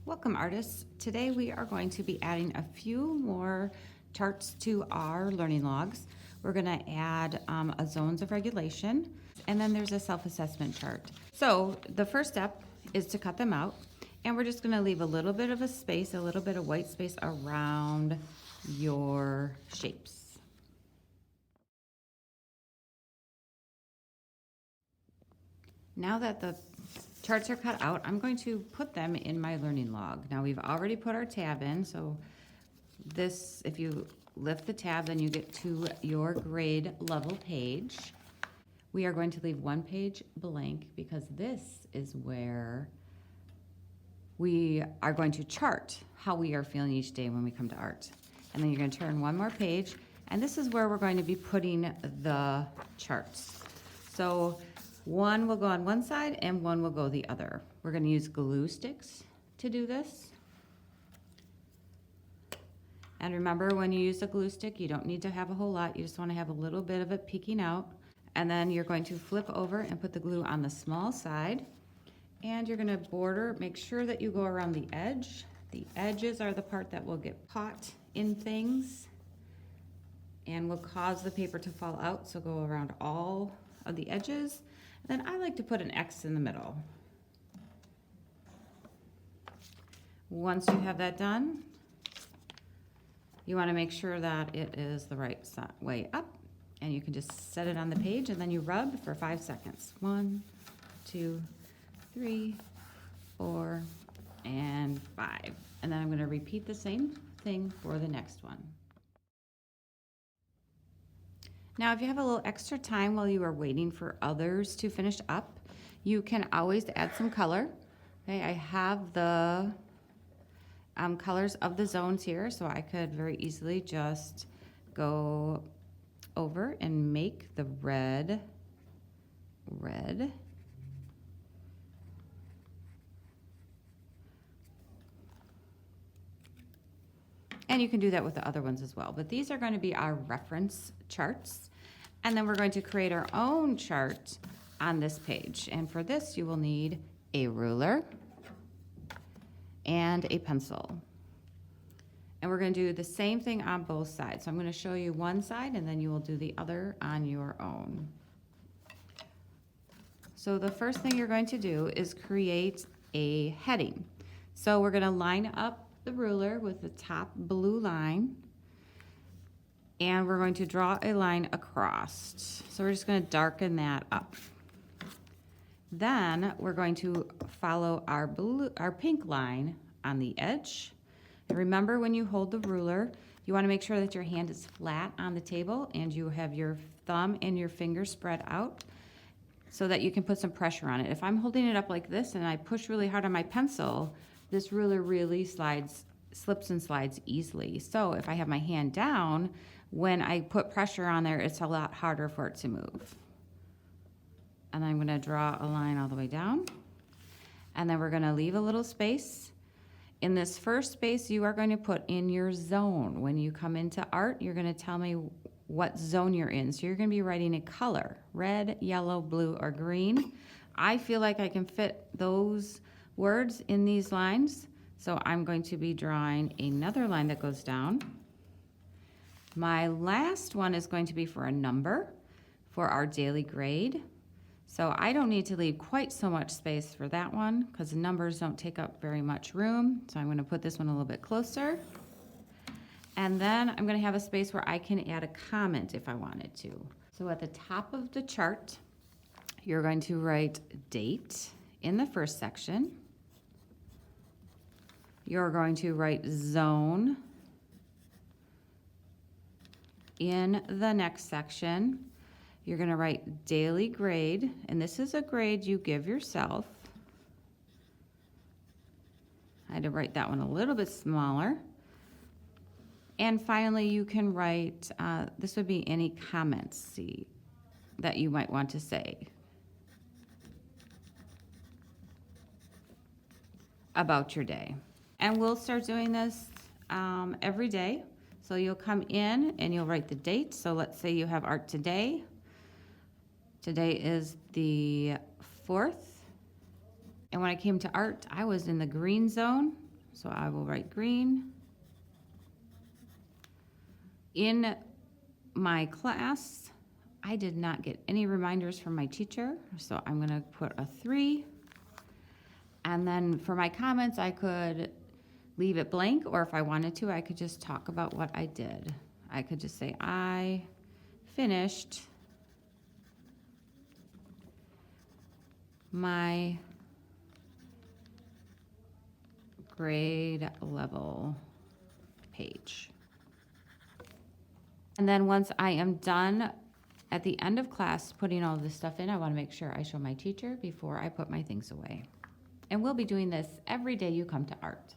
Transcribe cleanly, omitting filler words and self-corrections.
Welcome artists. Today we are going to be adding a few more charts to our learning logs. We're going to add a zones of regulation, and then there's a self-assessment chart. So the first step is to cut them out, and we're just going to leave a little bit of a space, a little bit of white space around your shapes. Now that the charts are cut out, I'm going to put them in my learning log. Now we've already put our tab in, so this, if you lift the tab, then you get to your grade level page. We are going to leave one page blank because this is where we are going to chart how we are feeling each day when we come to art. And then you're going to turn one more page, and this is where we're going to be putting the charts. So one will go on one side and one will go the other. We're going to use glue sticks to do this. And remember, when you use a glue stick, you don't need to have a whole lot. You just want to have a little bit of it peeking out. And then you're going to flip over and put the glue on the small side. And you're going to border, make sure that you go around the edge. The edges are the part that will get caught in things and will cause the paper to fall out. So go around all of the edges. Then I like to put an X in the middle. Once you have that done, you want to make sure that it is the right way up, and you can just set it on the page and then you rub for 5 seconds. 1, 2, 3, 4, and 5. And then I'm going to repeat the same thing for the next one. Now, if you have a little extra time while you are waiting for others to finish up, you can always add some color. Okay, I have the colors of the zones here, so I could very easily just go over and make the red red. And you can do that with the other ones as well. But these are going to be our reference charts. And then we're going to create our own chart on this page. And for this, you will need a ruler and a pencil. And we're going to do the same thing on both sides. So I'm going to show you one side, and then you will do the other on your own. So the first thing you're going to do is create a heading. So we're going to line up the ruler with the top blue line, and we're going to draw a line across. So we're just going to darken that up. Then we're going to follow our pink line on the edge. And remember, when you hold the ruler, you want to make sure that your hand is flat on the table and you have your thumb and your finger spread out so that you can put some pressure on it. If I'm holding it up like this and I push really hard on my pencil, this ruler really slips and slides easily. So if I have my hand down, when I put pressure on there, it's a lot harder for it to move. And I'm going to draw a line all the way down. And then we're going to leave a little space. In this first space, you are going to put in your zone. When you come into art, you're going to tell me what zone you're in. So you're going to be writing a color: red, yellow, blue, or green. I feel like I can fit those words in these lines. So I'm going to be drawing another line that goes down. My last one is going to be for a number for our daily grade. So I don't need to leave quite so much space for that one because numbers don't take up very much room. So I'm going to put this one a little bit closer. And then I'm going to have a space where I can add a comment if I wanted to. So at the top of the chart, you're going to write date in the first section. You're going to write zone in the next section. You're going to write daily grade, and this is a grade you give yourself. I had to write that one a little bit smaller. And finally, you can write, this would be any comments that you might want to say about your day. And we'll start doing this every day. So you'll come in and you'll write the date. So let's say you have art today. Today is the 4th. And when I came to art, I was in the green zone. So I will write green. In my class, I did not get any reminders from my teacher, so I'm gonna put a 3. And then for my comments, I could leave it blank, or if I wanted to, I could just talk about what I did. I could just say, I finished my grade level page. And then once I am done at the end of class putting all this stuff in, I want to make sure I show my teacher before I put my things away. And we'll be doing this every day you come to art.